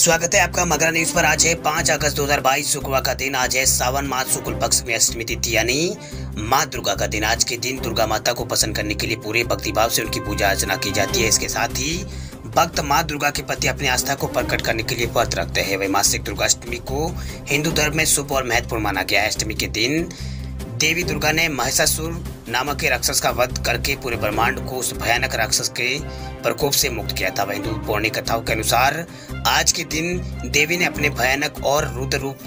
स्वागत है आपका मगरा न्यूज पर। आज है 5 अगस्त 2022 शुक्रवार का दिन। आज है सावन मास शुक्ल पक्ष में अष्टमी तिथि यानी माँ दुर्गा का दिन। आज के दिन दुर्गा माता को प्रसन्न करने के लिए पूरे भक्तिभाव से उनकी पूजा अर्चना की जाती है। इसके साथ ही भक्त माँ दुर्गा के प्रति अपनी आस्था को प्रकट करने के लिए व्रत रखते हैं। वैमासिक दुर्गाष्टमी को हिंदू धर्म में शुभ और महत्वपूर्ण माना गया है। अष्टमी के दिन देवी दुर्गा ने महिषासुर नामक के राक्षस का वध करके पूरे ब्रह्मांड को उस भयानक राक्षस के प्रकोप से मुक्त किया था। हिंदू पौराणिक कथाओं के अनुसार आज के दिन देवी ने अपने भयानक और रुद्र रूप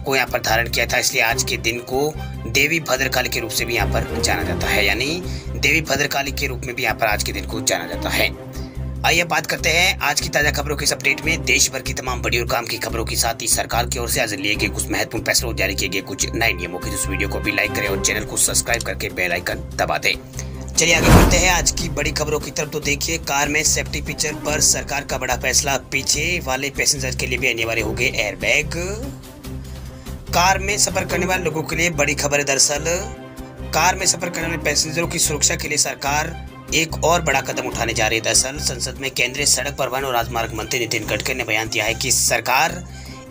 को यहाँ पर धारण किया था, इसलिए आज के दिन को देवी भद्रकाली के रूप से भी यहाँ पर जाना जाता है, यानी देवी भद्रकाली के रूप में भी यहाँ पर आज के दिन को जाना जाता है। आइए बात करते हैं आज की ताजा खबरों के इस अपडेट में। देश भर की तमाम बड़ी और काम की खबरों के साथ ही सरकार की ओर से आज लिए गए कुछ महत्वपूर्ण फैसलों और जारी किए गए कुछ नए नियमों की इस वीडियो को भी लाइक करें और चैनल को सब्सक्राइब करके बेल आइकन दबा दें। चलिए आगे बढ़ते हैं आज की बड़ी खबरों की तरफ। तो देखिए, कार में सेफ्टी फीचर पर सरकार का बड़ा फैसला। पीछे वाले पैसेंजर के लिए भी अनिवार्य हो गए एयरबैग। कार में सफर करने वाले लोगों के लिए बड़ी खबर है। दरअसल कार में सफर करने वाले पैसेंजरों की सुरक्षा के लिए सरकार एक और बड़ा कदम उठाने जा रही है। दरअसल संसद में केंद्रीय सड़क परिवहन और राजमार्ग मंत्री नितिन गडकरी ने बयान दिया है कि सरकार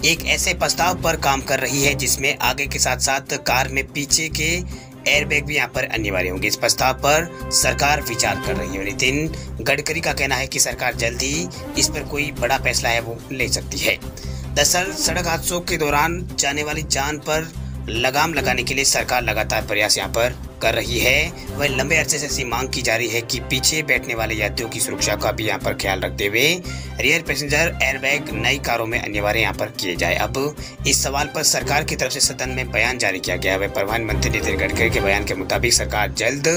एक ऐसे प्रस्ताव पर काम कर रही है जिसमें आगे के साथ साथ कार में पीछे के एयरबैग भी यहाँ पर अनिवार्य होंगे। इस प्रस्ताव पर सरकार विचार कर रही है। नितिन गडकरी का कहना है कि सरकार जल्द ही इस पर कोई बड़ा फैसला है वो ले सकती है। दरअसल सड़क हादसों के दौरान जाने वाली जान पर लगाम लगाने के लिए सरकार लगातार प्रयास यहाँ पर कर रही है। वह लंबे अरसे से ऐसी मांग की जा रही है कि पीछे बैठने वाले यात्रियों की सुरक्षा का भी यहाँ पर ख्याल रखते हुए रियर पैसेंजर एयरबैग नई कारों में अनिवार्य यहाँ पर किए जाए। अब इस सवाल पर सरकार की तरफ से सदन में बयान जारी किया गया है। परिवहन मंत्री नितिन गडकरी के बयान के मुताबिक सरकार जल्द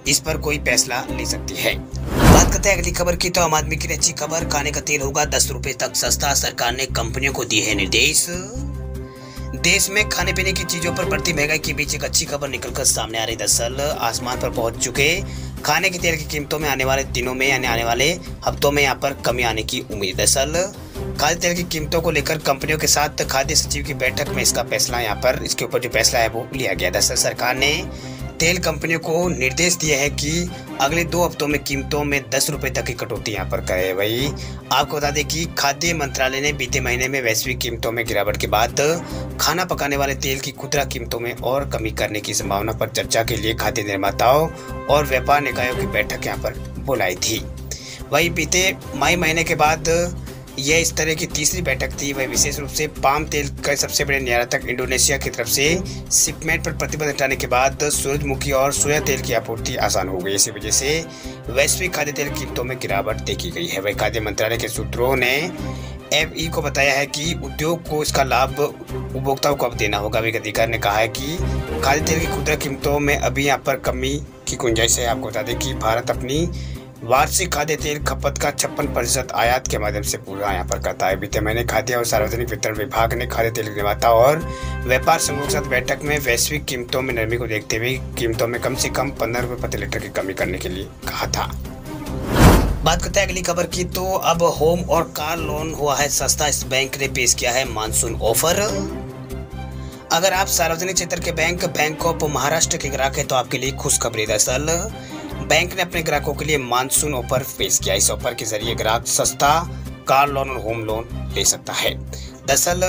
इस पर कोई फैसला ले सकती है। बात करते हैं अगली खबर की। तो आम आदमी के लिए अच्छी खबर, खाने का तेल होगा 10 रुपए तक सस्ता। सरकार ने कंपनियों को दिए हैं निर्देश। देश में खाने पीने की चीजों पर बढ़ती महंगाई के बीच एक अच्छी खबर निकलकर सामने आ रही। दरअसल आसमान पर पहुंच चुके खाने के तेल की कीमतों में आने वाले दिनों में यानी आने वाले हफ्तों में यहाँ पर कमी आने की उम्मीद। दरअसल खाद्य तेल की कीमतों को लेकर कंपनियों के साथ खाद्य सचिव की बैठक में इसका फैसला यहाँ पर इसके ऊपर जो फैसला है वो लिया गया। दरअसल सरकार ने तेल कंपनियों को निर्देश दिए हैं कि अगले 2 हफ्तों में कीमतों में 10 रुपए तक की कटौती यहाँ पर करे। वही आपको बता दें कि खाद्य मंत्रालय ने बीते महीने में वैश्विक कीमतों में गिरावट के बाद खाना पकाने वाले तेल की खुदरा कीमतों में और कमी करने की संभावना पर चर्चा के लिए खाद्य निर्माताओं और व्यापार निकायों की बैठक यहाँ पर बुलाई थी। वही बीते मई महीने के बाद यह इस तरह की तीसरी बैठक थी। वह विशेष रूप से पाम तेल का सबसे बड़े निर्यातक इंडोनेशिया की तरफ से शिपमेंट पर प्रतिबंध हटाने के बाद सूरजमुखी और सोया तेल की आपूर्ति आसान हो गई। इसी वजह से वैश्विक खाद्य तेल कीमतों में गिरावट देखी गई है। वही खाद्य मंत्रालय के सूत्रों ने एफई को बताया है कि उद्योग को इसका लाभ उपभोक्ताओं को अब देना होगा। एक अधिकारी ने कहा है कि खाद्य तेल की खुदरा कीमतों में अभी यहाँ पर कमी की गुंजाइश है। आपको बता दें कि भारत अपनी वार्षिक खाद्य तेल खपत का 56% आयात के माध्यम से पूरा यहाँ पर करता है। बीते महीने खाद्य और सार्वजनिक वितरण विभाग ने खाद्य तेल निर्माता और व्यापार संघों के साथ बैठक में वैश्विक कीमतों में नरमी को देखते हुए कीमतों में कम से कम 15 रुपए प्रति लीटर की कमी करने के लिए कहा था। बात करते हैं अगली खबर की। तो अब होम और कार लोन हुआ है सस्ता। इस बैंक ने पेश किया है मानसून ऑफर। अगर आप सार्वजनिक क्षेत्र के बैंक ऑफ महाराष्ट्र के ग्राहक है तो आपके लिए खुशखबरी। दरअसल बैंक ने अपने ग्राहकों के लिए मानसून ऑफर पेश किया। इस ऑफर के जरिए ग्राहक सस्ता कार लोन और होम लोन ले सकता है। दरअसल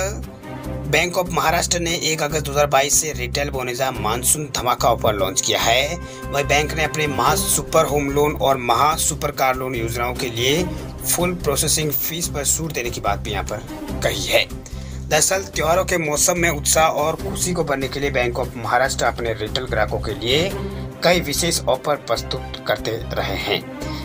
बैंक ऑफ महाराष्ट्र ने 1 अगस्त 2022 से रिटेल बोनस मानसून धमाका ऑफर लॉन्च किया है। वही बैंक ने अपने महा सुपर होम लोन और महा सुपर कार लोन योजनाओं के लिए फुल प्रोसेसिंग फीस पर छूट देने की बात भी यहाँ पर कही है। दरअसल त्योहारों के मौसम में उत्साह और खुशी को भरने के लिए बैंक ऑफ महाराष्ट्र अपने रिटेल ग्राहकों के लिए कई विशेष ऑफर प्रस्तुत करते रहे हैं।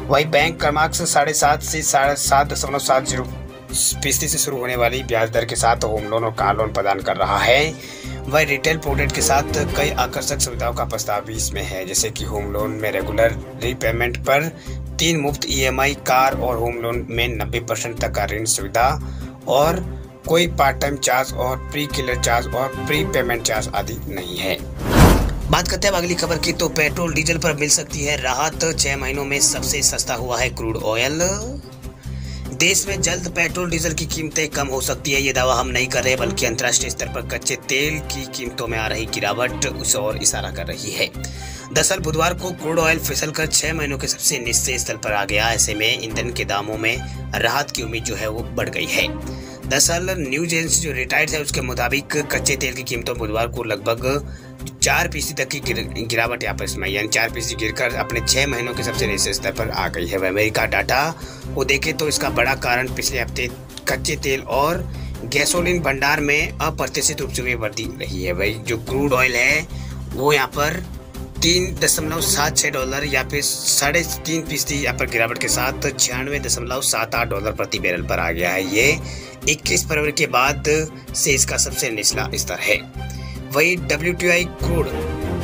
वही बैंक क्रमांक 7.5 से 7.70% से शुरू होने वाली ब्याज दर के साथ होम लोन और कार लोन प्रदान कर रहा है। वही रिटेल प्रोडक्ट के साथ कई आकर्षक सुविधाओं का प्रस्ताव भी इसमें है, जैसे कि होम लोन में रेगुलर रीपेमेंट पर 3 मुफ्त EMI, कार और होम लोन में 90% तक का ऋण सुविधा और कोई पार्ट टाइम चार्ज और प्री क्लियर चार्ज और प्री पेमेंट चार्ज आदि नहीं है। बात करते हैं अगली खबर की। तो पेट्रोल डीजल पर मिल सकती है राहत। 6 महीनों में सबसे सस्ता हुआ है क्रूड ऑयल। देश में जल्द पेट्रोल डीजल की कीमतें कम हो सकती है, ये दावा हम नहीं कर रहे, बल्कि अंतर्राष्ट्रीय स्तर पर कच्चे तेल की कीमतों में आ रही गिरावट उस ओर इशारा कर रही है। दरअसल बुधवार को क्रूड ऑयल फिसलकर 6 महीनों के सबसे निचले स्तर पर आ गया। ऐसे में ईंधन के दामों में राहत की उम्मीद जो है वो बढ़ गई है। दरअसल न्यूज एजेंसी जो रिटायर्ड है उसके मुताबिक कच्चे तेल की कीमतों बुधवार को लगभग 4% तक की गिरावट यहाँ पर इसमें, यानी 4% गिरकर अपने 6 महीनों के सबसे नीचे स्तर पर आ गई है। वह अमेरिका डाटा को देखें तो इसका बड़ा कारण पिछले हफ्ते कच्चे तेल और गैसोलीन भंडार में अप्रत्याशित रूप से वृद्धि रही है। वही जो क्रूड ऑयल है वो यहाँ पर $3.76 या फिर 3.5% यहाँ पर गिरावट के साथ $96.78 प्रति बैरल पर आ गया है। ये 21 फरवरी के बाद से इसका सबसे निचला स्तर है। वही WTI क्रूड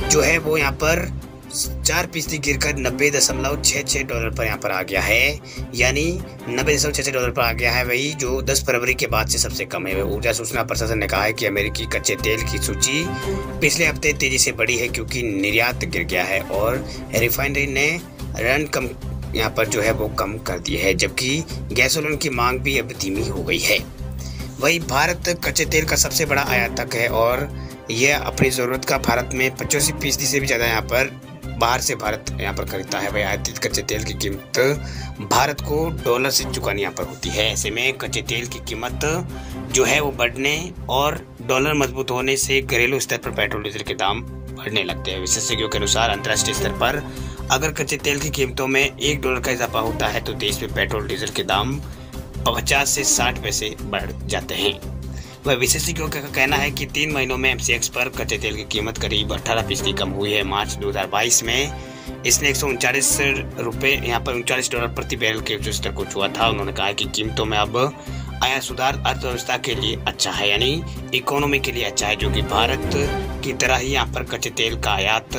जो है वो यहाँ पर 4% गिरकर $90.66 पर यहाँ पर आ गया है, यानी $90.66 पर आ गया है। वही जो 10 फरवरी के बाद से सबसे कम है। ऊर्जा सूचना प्रशासन ने कहा है कि अमेरिकी कच्चे तेल की सूची पिछले हफ्ते तेजी से बढ़ी है क्योंकि निर्यात गिर गया है और रिफाइनरी ने रन कम यहाँ पर जो है वो कम कर दी है, जबकि गैसोलीन की मांग भी अब धीमी हो गई है। वही भारत कच्चे तेल का सबसे बड़ा आयातक है और यह अपनी ज़रूरत का भारत में 85% से भी ज़्यादा यहाँ पर बाहर से भारत यहाँ पर खरीदता है। वही आयातित कच्चे तेल की कीमत भारत को डॉलर से चुकानी यहाँ पर होती है। ऐसे में कच्चे तेल की कीमत जो है वो बढ़ने और डॉलर मजबूत होने से घरेलू स्तर पर पेट्रोल डीजल के दाम बढ़ने लगते हैं। विशेषज्ञों के अनुसार अंतर्राष्ट्रीय स्तर पर अगर कच्चे तेल की कीमतों में $1 का इजाफा होता है तो देश में पेट्रोल डीजल के दाम 50 से 60 पैसे बढ़ जाते हैं। वह विशेषज्ञों का कहना है कि 3 महीनों में MCX पर कच्चे तेल की कीमत करीब 18% कम हुई है। मार्च 2022 में इसने $139 यहाँ पर $39 प्रति बैरल के जो स्तर को छुआ था। उन्होंने कहा कि कीमतों में अब आया सुधार अर्थव्यवस्था के लिए अच्छा है, यानी इकोनॉमी के लिए अच्छा है, जो कि भारत की तरह ही यहाँ पर कच्चे तेल का आयात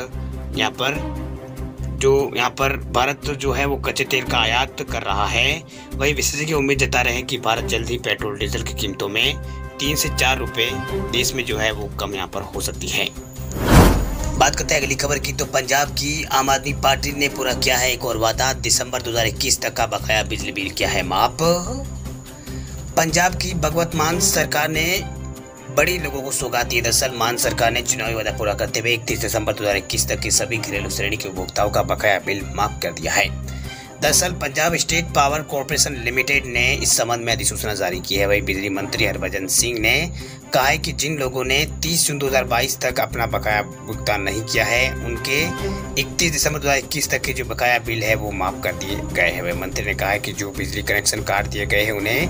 यहाँ पर भारत जो है वो कच्चे तेल का आयात कर रहा है। वही विशेषज्ञ उम्मीद जता रहे हैं कि भारत जल्द ही पेट्रोल डीजल की कीमतों में 3 से 4 रुपए देश में जो है वो कम यहाँ पर हो सकती है। बात करते हैं अगली खबर की, तो पंजाब की आम आदमी पार्टी ने पूरा किया है एक और वादा, दिसंबर 2021 तक का बकाया बिजली बिल किया है माफ। पंजाब की भगवंत मान सरकार ने बड़ी लोगों को सौगात दी। दरअसल मान सरकार ने चुनावी वादा पूरा करते हुए 31 दिसंबर 2021 तक के सभी घरेलू श्रेणी के उपभोक्ताओं का बकाया बिल माफ कर दिया है। दरअसल Punjab state power corporation limited ने इस संबंध में अधिसूचना जारी की है। वही बिजली मंत्री हरभजन सिंह ने कहा है कि जिन लोगों ने 30 जून 2022 तक अपना बकाया भुगतान नहीं किया है उनके 31 दिसंबर 2021 तक के जो बकाया बिल है वो माफ कर दिए गए हैं। वही मंत्री ने कहा है कि जो बिजली कनेक्शन काट दिए गए हैं उन्हें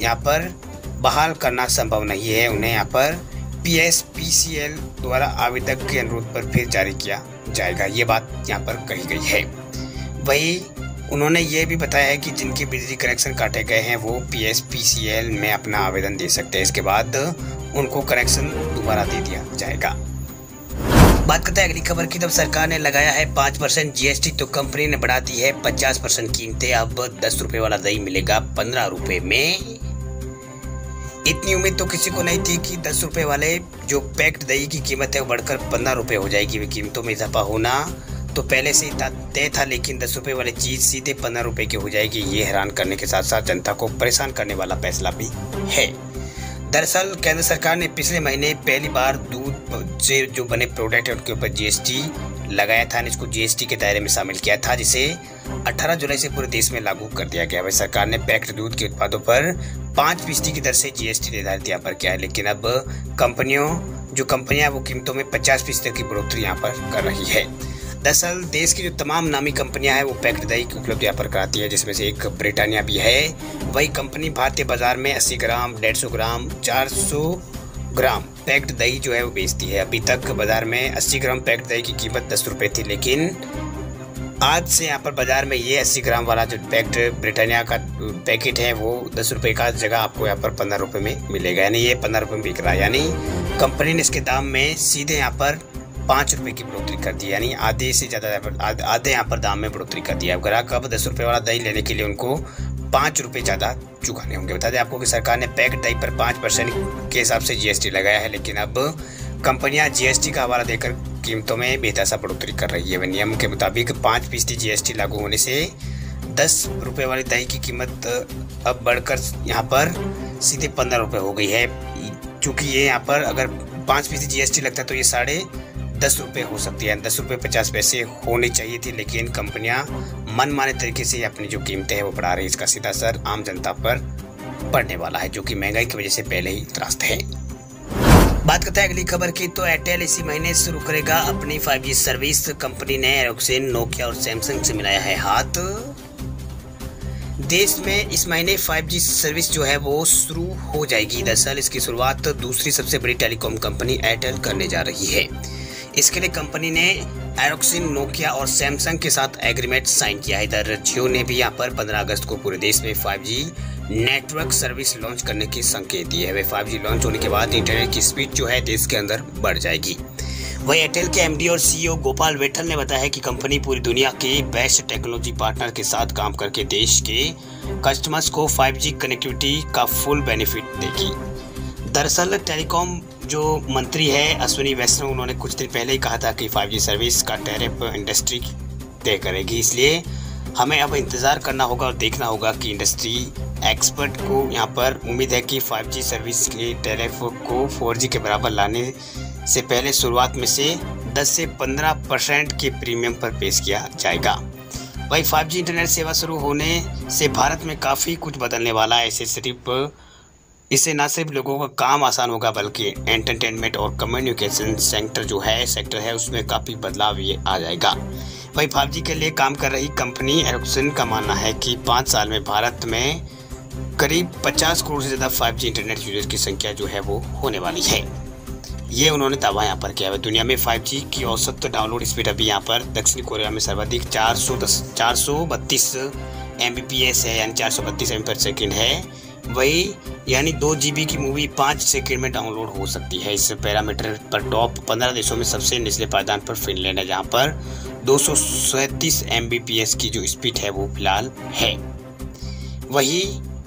यहाँ पर बहाल करना संभव नहीं है। उन्हें यहाँ पर PSPCL द्वारा आवेदक के अनुरोध पर फिर जारी किया जाएगा, ये बात यहाँ पर कही गई है। वही उन्होंने ये भी बताया है कि जिनके बिजली कनेक्शन काटे गए हैं वो PSPCL में अपना आवेदन दे सकते हैं, इसके बाद उनको कनेक्शन दोबारा दे दिया जाएगा। बात करते हैं अगली खबर की, तब सरकार ने लगाया है 5% GST, तो कंपनी ने बढ़ा दी है 50% कीमतें। अब 10 रुपए वाला दही मिलेगा 15 रुपए में। इतनी उम्मीद तो किसी को नहीं थी कि 10 रुपए वाले जो पैक्ड दही की कीमत है वो बढ़कर 15 रुपए हो जाएगी। वे कीमतों में इजाफा होना तो पहले से ही तय था, लेकिन 10 रुपए वाली चीज सीधे 15 रुपए की हो जाएगी। ये हैरान करने के साथ साथ जनता को परेशान करने वाला फैसला भी है। दरअसल केंद्र सरकार ने पिछले महीने पहली बार दूध से जो बने प्रोडक्ट है उनके ऊपर GST लगाया था, इसको GST के दायरे में शामिल किया था, जिसे 18 जुलाई से पूरे देश में लागू कर दिया गया। वही सरकार ने पैक्ड दूध के उत्पादों पर 5% की दर से GST निर्धारित यहाँ पर किया है, लेकिन अब कंपनियां वो कीमतों में 50% की बढ़ोतरी यहाँ पर कर रही है। दरअसल देश की जो तमाम नामी कंपनियां हैं वो पैक्ड दही की उपलब्ध यहाँ पर कराती है, जिसमें से एक ब्रिटानिया भी है। वही कंपनी भारतीय बाजार में 80 ग्राम, 150 ग्राम, 400 ग्राम पैक्ड दही जो है वो बेचती है। अभी तक बाजार में 80 ग्राम पैक्ड दही की कीमत 10 रुपए थी, लेकिन आज से यहाँ पर बाजार में ये 80 ग्राम वाला जो पैक्ड ब्रिटानिया का पैकेट है वो 10 रुपए का जगह आपको यहाँ पर 15 रुपए में मिलेगा, यानी ये 15 रुपए में बिक रहा है। यानी कंपनी ने इसके दाम में सीधे यहाँ पर 5 रुपए की बढ़ोतरी कर दी, यानी आधे से ज़्यादा आधे यहाँ पर दाम में बढ़ोतरी कर दिया। अब ग्राहक अब 10 रुपए वाला दही लेने के लिए उनको 5 रुपए ज़्यादा चुकाने होंगे। बता दें आपको कि सरकार ने पैक्ड दही पर 5% के हिसाब से GST लगाया है, लेकिन अब कंपनियां GST का हवाला देकर कीमतों में बेतहाशा बढ़ोतरी कर रही है। नियम के मुताबिक 5% GST लागू होने से 10 रुपए वाली दही की कीमत अब बढ़कर यहाँ पर सीधे 15 रुपए हो गई है। चूँकि ये यहाँ पर अगर 5% GST लगता है तो ये 10.5 रुपये हो सकती है, 10 रुपये 50 पैसे होनी चाहिए थी, लेकिन कंपनियां मनमाने तरीके से अपनी जो कीमतें हैं वो बढ़ा रही है। इसका सीधा असर आम जनता पर पड़ने वाला है, जो कि महंगाई की वजह से पहले ही त्रस्त है। बात करते हैं अगली खबर की, तो एयरटेल इसी महीने शुरू करेगा अपनी 5G सर्विस। कंपनी ने एरिक्सन, नोकिया और सैमसंग से मिलाया है हाथ। देश में इस महीने 5G सर्विस जो है वो शुरू हो जाएगी। दरअसल इसकी शुरुआत दूसरी सबसे बड़ी टेलीकॉम कंपनी एयरटेल करने जा रही है। इसके लिए कंपनी ने एरिक्सन, नोकिया और सैमसंग के साथ एग्रीमेंट साइन किया है। इधर जियो ने भी यहाँ पर 15 अगस्त को पूरे देश में 5G नेटवर्क सर्विस लॉन्च करने के संकेत दिए हैं। वे 5G लॉन्च होने के बाद इंटरनेट की स्पीड जो है देश के अंदर बढ़ जाएगी। वही एयरटेल के एमडी और सीईओ गोपाल वेठल ने बताया है कि कंपनी पूरी दुनिया के बेस्ट टेक्नोलॉजी पार्टनर के साथ काम करके देश के कस्टमर्स को 5G कनेक्टिविटी का फुल बेनिफिट देगी। दरअसल टेलीकॉम जो मंत्री है अश्विनी वैष्णव, उन्होंने कुछ दिन पहले ही कहा था कि 5G सर्विस का टैरिफ इंडस्ट्री तय करेगी। इसलिए हमें अब इंतज़ार करना होगा और देखना होगा कि इंडस्ट्री एक्सपर्ट को यहाँ पर उम्मीद है कि 5G सर्विस के टैरिफ को 4G के बराबर लाने से पहले शुरुआत में से 10 से 15% के प्रीमियम पर पेश किया जाएगा। वही 5G इंटरनेट सेवा शुरू होने से भारत में काफ़ी कुछ बदलने वाला है। इससे न सिर्फ लोगों का काम आसान होगा बल्कि एंटरटेनमेंट और कम्युनिकेशन सेक्टर है उसमें काफ़ी बदलाव ये आ जाएगा। वही 5G के लिए काम कर रही कंपनी एरिक्सन का मानना है कि 5 साल में भारत में करीब 50 करोड़ से ज़्यादा 5G इंटरनेट यूजर की संख्या जो है वो होने वाली है। ये उन्होंने दावा यहाँ पर किया है। दुनिया में 5G की औसत डाउनलोड स्पीड अभी यहाँ पर दक्षिण कोरिया में सर्वाधिक 432 Mbps है, यानी 432 MB/s है। वही यानी 2 GB की मूवी 5 सेकंड में डाउनलोड हो सकती है। इस पैरामीटर पर टॉप 15 देशों में सबसे निचले पायदान पर फिनलैंड है, जहाँ पर 237 Mbps की जो स्पीड है वो फिलहाल है। वही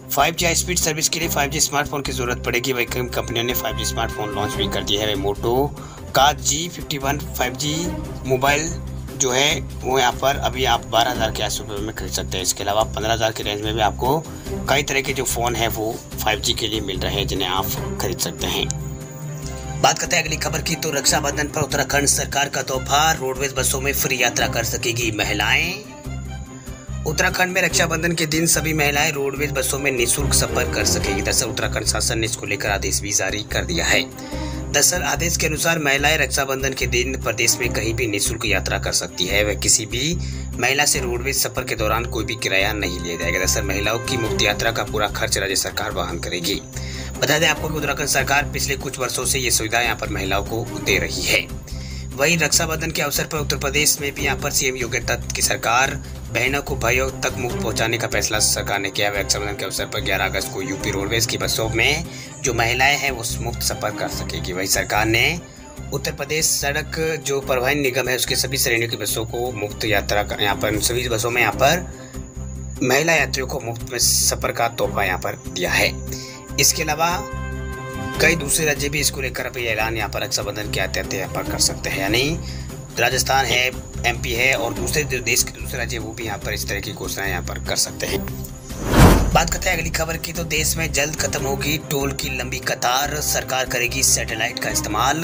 5G हाई स्पीड सर्विस के लिए 5G स्मार्टफोन की जरूरत पड़ेगी। वही कंपनियों ने 5G स्मार्टफोन लॉन्च भी कर दिया है। मोटो का G51 5G मोबाइल जो है वो यहाँ पर अभी आप 12,000 के आसपास में खरीद सकते हैं। इसके अलावा 15,000 के रेंज में भी आपको कई तरह के जो फ़ोन है वो 5G के लिए मिल रहे हैं, जिन्हें आप खरीद सकते हैं। बात करते हैं अगली खबर की, तो रक्षाबंधन पर उत्तराखंड सरकार का तोहफा, रोडवेज बसों में फ्री यात्रा कर सकेगी महिलाएं। उत्तराखंड में रक्षाबंधन के दिन सभी महिलाएं रोडवेज बसों में निःशुल्क सफर कर सकेगी। दरअसल उत्तराखंड शासन ने इसको लेकर आदेश भी जारी कर दिया है। दरअसल आदेश के अनुसार महिलाएं रक्षाबंधन के दिन प्रदेश में कहीं भी निःशुल्क यात्रा कर सकती है। वह किसी भी महिला से रोडवेज सफर के दौरान कोई भी किराया नहीं लिया जाएगा। दरअसल महिलाओं की मुफ्त यात्रा का पूरा खर्च राज्य सरकार वहन करेगी। बता दें आपको कि उत्तराखंड सरकार पिछले कुछ वर्षों से ये सुविधा यहाँ पर महिलाओं को दे रही है। वहीं रक्षाबंधन के अवसर पर उत्तर प्रदेश में भी यहाँ पर सीएम योगी आदित्यनाथ की सरकार बहनों को भाइयों तक मुफ्त पहुंचाने का फैसला सरकार ने किया है। रक्षाबंधन के अवसर पर 11 अगस्त को यूपी रोडवेज की बसों में जो महिलाएं हैं वो मुफ्त सफर कर सकेगी। वहीं सरकार ने उत्तर प्रदेश सड़क जो परिवहन निगम है उसके सभी श्रेणियों की बसों को मुफ्त यात्रा का यहाँ पर सभी बसों में यहाँ पर महिला यात्रियों को मुफ्त में सफर का तोहफा यहाँ पर दिया है। इसके अलावा कई दूसरे राज्य भी इसको लेकर अभी ऐलान यहाँ पर रक्षाबंधन के आते यहाँ पर कर सकते हैं, यानी राजस्थान है, MP है और दूसरे देश के दूसरे राज्य वो भी यहाँ पर इस तरह की घोषणाएं यहाँ पर कर सकते हैं। बात करते हैं अगली खबर की, तो देश में जल्द खत्म होगी टोल की लंबी कतार, सरकार करेगी सैटेलाइट का इस्तेमाल।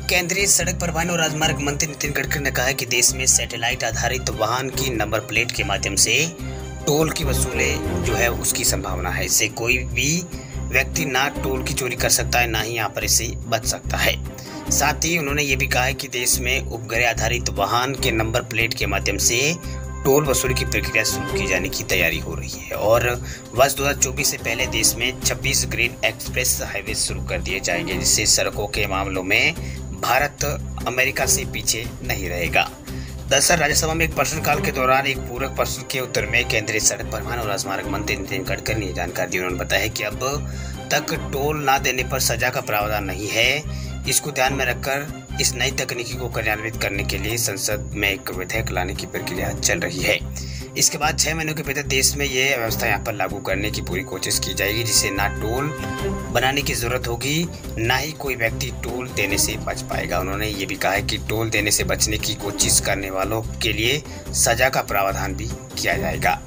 केंद्रीय सड़क परिवहन और राजमार्ग मंत्री नितिन गडकरी ने कहा है कि देश में सैटेलाइट आधारित वाहन की नंबर प्लेट के माध्यम से टोल की वसूली जो है उसकी संभावना है। इससे कोई भी व्यक्ति ना टोल की चोरी कर सकता है, ना ही यहाँ पर इसे बच सकता है। साथ ही उन्होंने ये भी कहा है कि देश में उपग्रह आधारित वाहन के नंबर प्लेट के माध्यम से टोल वसूली की प्रक्रिया शुरू की जाने की तैयारी हो रही है और वर्ष 2024 से पहले देश में 26 ग्रीन एक्सप्रेस हाईवे शुरू कर दिए जाएंगे, जिससे सड़कों के मामलों में भारत अमेरिका से पीछे नहीं रहेगा। दरअसल राज्यसभा में एक प्रश्नकाल के दौरान एक पूरक प्रश्न के उत्तर में केंद्रीय सड़क परिवहन और राजमार्ग मंत्री नितिन गडकरी ने जानकारी दी। उन्होंने बताया कि अब तक टोल ना देने पर सजा का प्रावधान नहीं है। इसको ध्यान में रखकर इस नई तकनीकी को कार्यान्वित करने के लिए संसद में एक विधेयक लाने की प्रक्रिया चल रही है। इसके बाद 6 महीनों के भीतर देश में ये व्यवस्था यहाँ पर लागू करने की पूरी कोशिश की जाएगी, जिससे ना टोल बनाने की जरूरत होगी, ना ही कोई व्यक्ति टोल देने से बच पाएगा। उन्होंने ये भी कहा है कि टोल देने से बचने की कोशिश करने वालों के लिए सजा का प्रावधान भी किया जाएगा।